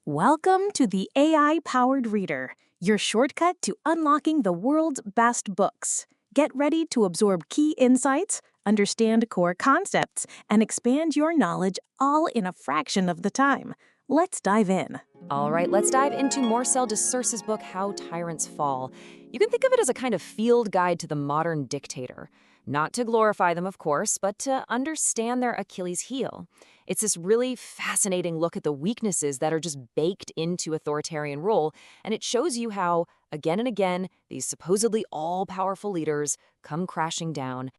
Welcome to the AI-powered reader, your shortcut to unlocking the world's best books. Get ready to absorb key insights, understand core concepts, and expand your knowledge all in a fraction of the time. Let's dive in. All right, let's dive into Marcel Dirsus's book, How Tyrants Fall. You can think of it as a kind of field guide to the modern dictator. Not to glorify them, of course, but to understand their Achilles heel. It's this really fascinating look at the weaknesses that are just baked into authoritarian rule, and it shows you how, again and again, these supposedly all-powerful leaders come crashing down.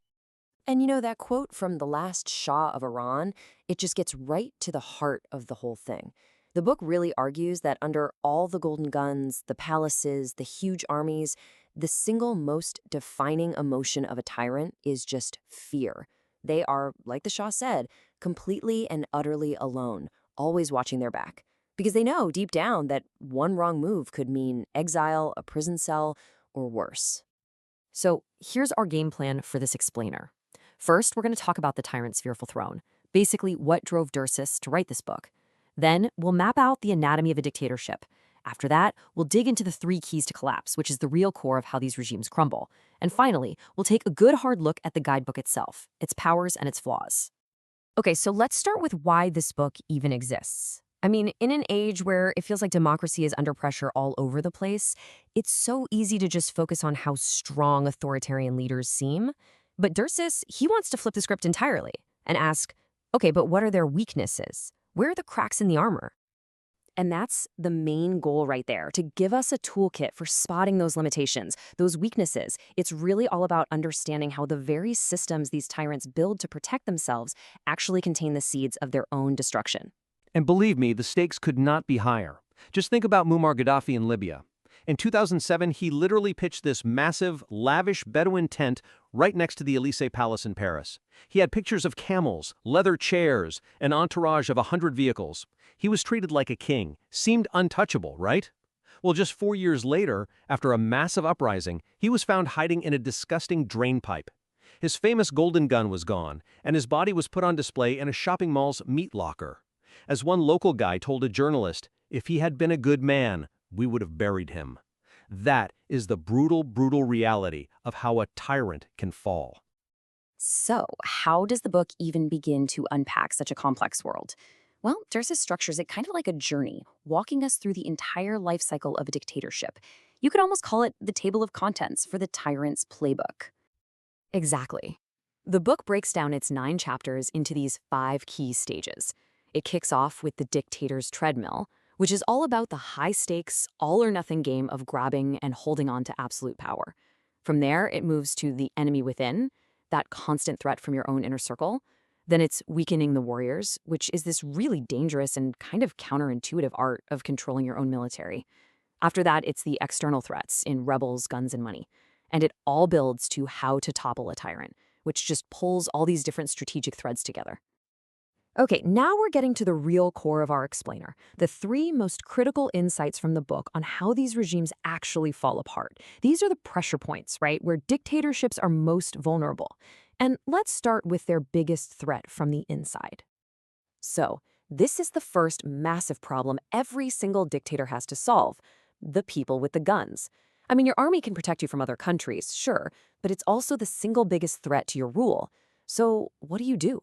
And you know, that quote from the last Shah of Iran, it just gets right to the heart of the whole thing. The book really argues that under all the golden guns, the palaces, the huge armies, the single most defining emotion of a tyrant is just fear. They are, like the Shah said, completely and utterly alone, always watching their back. Because they know deep down that one wrong move could mean exile, a prison cell, or worse. So here's our game plan for this explainer. First, we're going to talk about the tyrant's fearful throne, basically what drove Dirsus to write this book. Then, we'll map out the anatomy of a dictatorship. After that, we'll dig into the 3 keys to collapse, which is the real core of how these regimes crumble. And finally, we'll take a good hard look at the guidebook itself, its powers and its flaws. Okay, so let's start with why this book even exists. I mean, in an age where it feels like democracy is under pressure all over the place, it's so easy to just focus on how strong authoritarian leaders seem. But Dirsus, he wants to flip the script entirely and ask, okay, but what are their weaknesses? Where are the cracks in the armor? And that's the main goal right there, to give us a toolkit for spotting those limitations, those weaknesses. It's really all about understanding how the very systems these tyrants build to protect themselves actually contain the seeds of their own destruction. And believe me, the stakes could not be higher. Just think about Muammar Gaddafi in Libya. In 2007, he literally pitched this massive, lavish Bedouin tent right next to the Élysée Palace in Paris. He had pictures of camels, leather chairs, an entourage of 100 vehicles. He was treated like a king, seemed untouchable, right? Well, just 4 years later, after a massive uprising, he was found hiding in a disgusting drain pipe. His famous golden gun was gone, and his body was put on display in a shopping mall's meat locker. As one local guy told a journalist, if he had been a good man, we would have buried him. That is the brutal, brutal reality of how a tyrant can fall. So, how does the book even begin to unpack such a complex world? Well, Dirsus structures it kind of like a journey, walking us through the entire life cycle of a dictatorship. You could almost call it the table of contents for the tyrant's playbook. Exactly. The book breaks down its 9 chapters into these 5 key stages. It kicks off with the dictator's treadmill, which is all about the high-stakes, all-or-nothing game of grabbing and holding on to absolute power. From there, it moves to the enemy within, that constant threat from your own inner circle. Then it's weakening the warriors, which is this really dangerous and kind of counterintuitive art of controlling your own military. After that, it's the external threats in rebels, guns, and money. And it all builds to how to topple a tyrant, which just pulls all these different strategic threads together. Okay, now we're getting to the real core of our explainer, the 3 most critical insights from the book on how these regimes actually fall apart. These are the pressure points, right, where dictatorships are most vulnerable. And let's start with their biggest threat from the inside. So, this is the first massive problem every single dictator has to solve: the people with the guns. I mean, your army can protect you from other countries, sure, but it's also the single biggest threat to your rule. So, what do?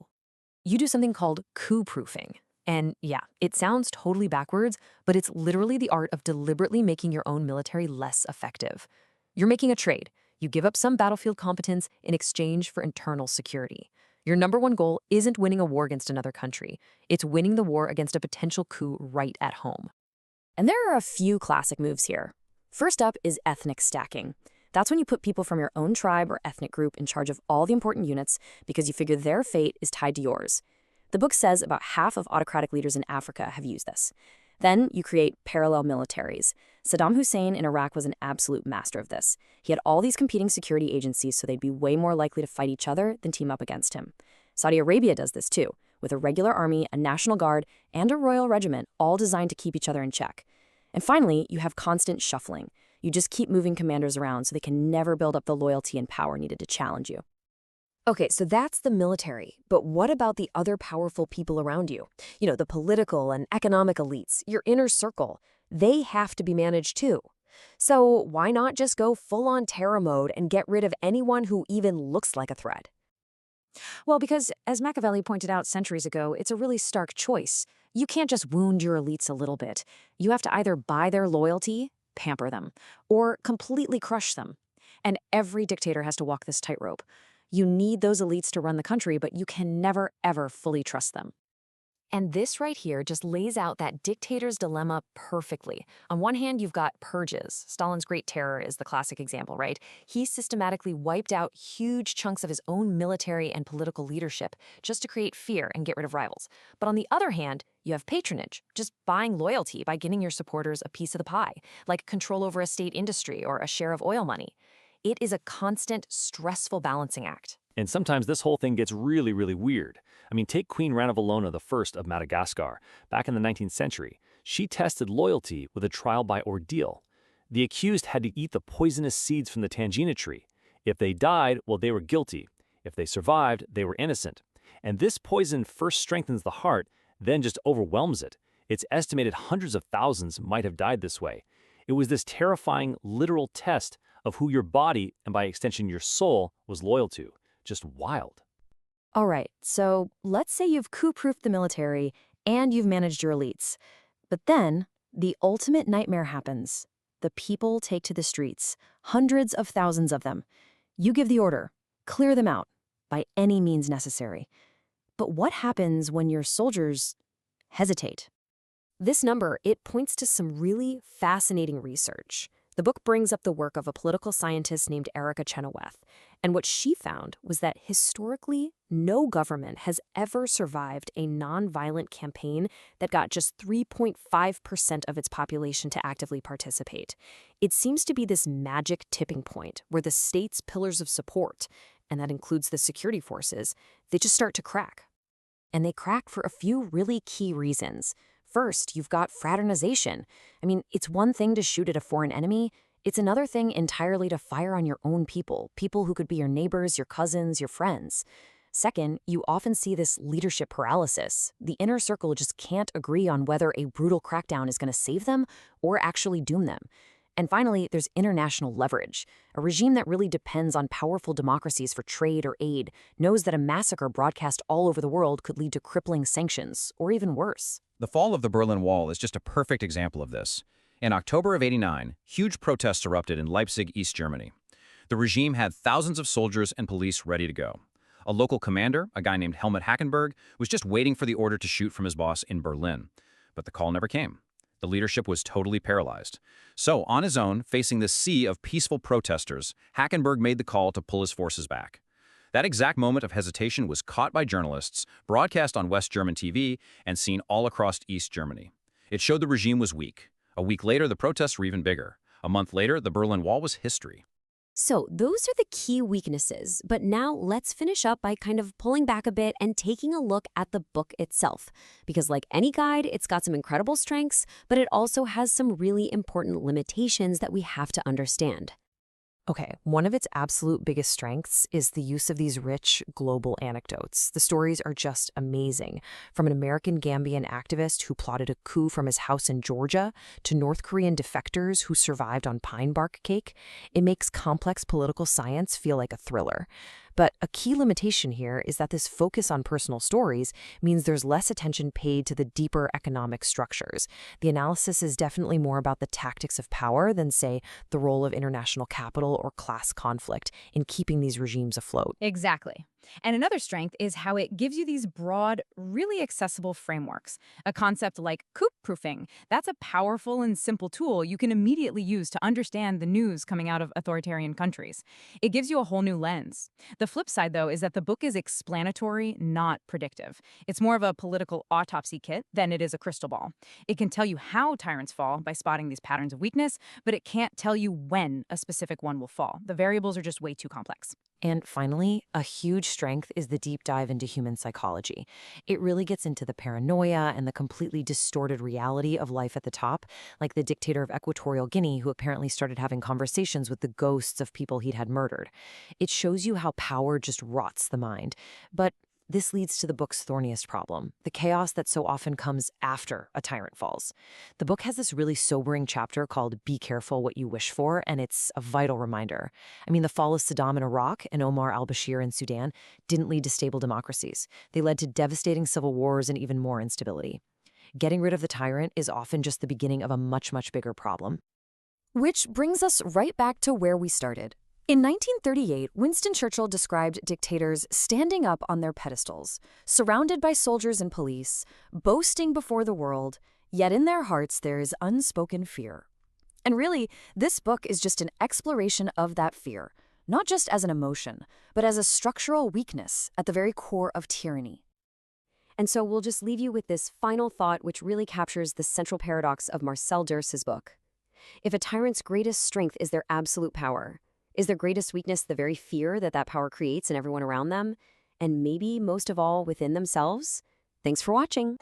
You do something called coup-proofing. And yeah, it sounds totally backwards, but it's literally the art of deliberately making your own military less effective. You're making a trade. You give up some battlefield competence in exchange for internal security. Your #1 goal isn't winning a war against another country. It's winning the war against a potential coup right at home. And there are a few classic moves here. First up is ethnic stacking. That's when you put people from your own tribe or ethnic group in charge of all the important units because you figure their fate is tied to yours. The book says about half of autocratic leaders in Africa have used this. Then you create parallel militaries. Saddam Hussein in Iraq was an absolute master of this. He had all these competing security agencies, so they'd be way more likely to fight each other than team up against him. Saudi Arabia does this too, with a regular army, a national guard, and a royal regiment, all designed to keep each other in check. And finally, you have constant shuffling. You just keep moving commanders around so they can never build up the loyalty and power needed to challenge you. Okay, so that's the military. But what about the other powerful people around you? The political and economic elites, your inner circle. They have to be managed too. So why not just go full-on terror mode and get rid of anyone who even looks like a threat? Well, because as Machiavelli pointed out centuries ago, it's a really stark choice. You can't just wound your elites a little bit. You have to either buy their loyalty, pamper them, or completely crush them. And every dictator has to walk this tightrope. You need those elites to run the country, but you can never, ever fully trust them. And this right here just lays out that dictator's dilemma perfectly. On one hand, you've got purges. Stalin's Great Terror is the classic example, right? He systematically wiped out huge chunks of his own military and political leadership just to create fear and get rid of rivals. But on the other hand, you have patronage, just buying loyalty by giving your supporters a piece of the pie, like control over a state industry or a share of oil money. It is a constant, stressful balancing act. And sometimes this whole thing gets really, really weird. I mean, take Queen Ranavalona I of Madagascar. Back in the 19th century, she tested loyalty with a trial by ordeal. The accused had to eat the poisonous seeds from the tangina tree. If they died, well, they were guilty. If they survived, they were innocent. And this poison first strengthens the heart, then just overwhelms it. It's estimated hundreds of thousands might have died this way. It was this terrifying, literal test of who your body, and by extension your soul, was loyal to. Just wild. All right, so let's say you've coup-proofed the military and you've managed your elites. But then, the ultimate nightmare happens. The people take to the streets, hundreds of thousands of them. You give the order, clear them out, by any means necessary. But what happens when your soldiers hesitate? This number, it points to some really fascinating research. The book brings up the work of a political scientist named Erica Chenoweth, and what she found was that historically, no government has ever survived a nonviolent campaign that got just 3.5% of its population to actively participate. It seems to be this magic tipping point where the state's pillars of support, and that includes the security forces, they just start to crack. And they crack for a few really key reasons. First, you've got fraternization. I mean, it's one thing to shoot at a foreign enemy. It's another thing entirely to fire on your own people who could be your neighbors, your cousins, your friends. Second, you often see this leadership paralysis. The inner circle just can't agree on whether a brutal crackdown is going to save them or actually doom them. And finally, there's international leverage. A regime that really depends on powerful democracies for trade or aid knows that a massacre broadcast all over the world could lead to crippling sanctions, or even worse. The fall of the Berlin Wall is just a perfect example of this. In October of '89, huge protests erupted in Leipzig, East Germany. The regime had thousands of soldiers and police ready to go. A local commander, a guy named Helmut Hackenberg, was just waiting for the order to shoot from his boss in Berlin. But the call never came. The leadership was totally paralyzed. So, on his own, facing this sea of peaceful protesters, Hackenberg made the call to pull his forces back. That exact moment of hesitation was caught by journalists, broadcast on West German TV, and seen all across East Germany. It showed the regime was weak. A week later, the protests were even bigger. A month later, the Berlin Wall was history. So those are the key weaknesses, but now let's finish up by kind of pulling back a bit and taking a look at the book itself. Because like any guide, it's got some incredible strengths, but it also has some really important limitations that we have to understand. Okay, one of its absolute biggest strengths is the use of these rich global anecdotes. The stories are just amazing. From an American Gambian activist who plotted a coup from his house in Georgia to North Korean defectors who survived on pine bark cake, it makes complex political science feel like a thriller. But a key limitation here is that this focus on personal stories means there's less attention paid to the deeper economic structures. The analysis is definitely more about the tactics of power than, say, the role of international capital or class conflict in keeping these regimes afloat. Exactly. And another strength is how it gives you these broad, really accessible frameworks. A concept like coup-proofing, that's a powerful and simple tool you can immediately use to understand the news coming out of authoritarian countries. It gives you a whole new lens. The flip side, though, is that the book is explanatory, not predictive. It's more of a political autopsy kit than it is a crystal ball. It can tell you how tyrants fall by spotting these patterns of weakness, but it can't tell you when a specific one will fall. The variables are just way too complex. And finally, a huge strength is the deep dive into human psychology. It really gets into the paranoia and the completely distorted reality of life at the top, like the dictator of Equatorial Guinea who apparently started having conversations with the ghosts of people he'd had murdered. It shows you how power just rots the mind. But this leads to the book's thorniest problem, the chaos that so often comes after a tyrant falls. The book has this really sobering chapter called Be Careful What You Wish For, and it's a vital reminder. I mean, the fall of Saddam in Iraq and Omar al-Bashir in Sudan didn't lead to stable democracies. They led to devastating civil wars and even more instability. Getting rid of the tyrant is often just the beginning of a much, much bigger problem. Which brings us right back to where we started. In 1938, Winston Churchill described dictators standing up on their pedestals, surrounded by soldiers and police, boasting before the world, yet in their hearts there is unspoken fear. And really, this book is just an exploration of that fear, not just as an emotion, but as a structural weakness at the very core of tyranny. And so we'll just leave you with this final thought which really captures the central paradox of Marcel Dirsus' book. If a tyrant's greatest strength is their absolute power, is their greatest weakness the very fear that that power creates in everyone around them, and maybe most of all within themselves? Thanks for watching.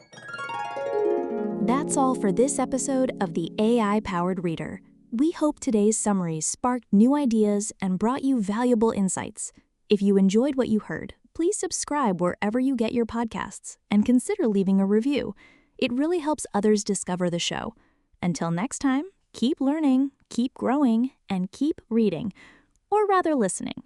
That's all for this episode of the AI-powered Reader. We hope today's summaries sparked new ideas and brought you valuable insights. If you enjoyed what you heard, please subscribe wherever you get your podcasts and consider leaving a review. It really helps others discover the show. Until next time, keep learning, keep growing, and keep reading. Or rather listening.